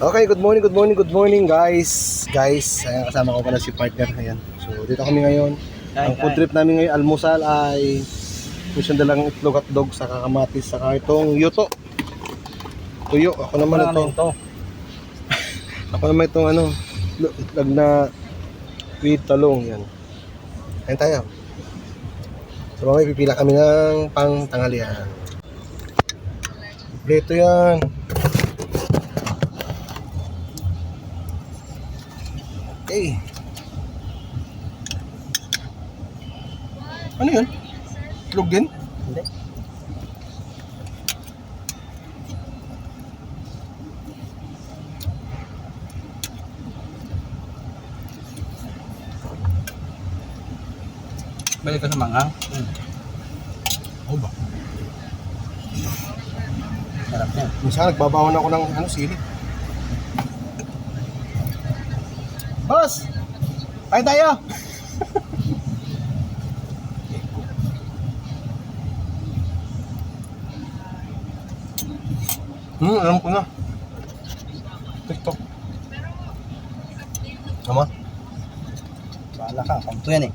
Okay, good morning guys. Ayan, kasama ko pala si partner. Ayan. So dito kami ngayon. Ang food trip namin ngayon, almusal ay mission dalang itlog at dog sa kamatis saka itong yuto. Tuyo, ako naman ito. Ako naman itong itlog na with talong yan. Ayan tayo. So mamaya pipila kami ng pang tanghalian. Kompleto yan. Okay. Ano yun? Itlog din? Hindi. Balik ka sa manghang. Oo ba? Sarap yan. Minsan nagbabawan ako ng sili. Boss! Kain tayo! Alam ko na. TikTok. Tama? Bahala ka. Kamto yan eh.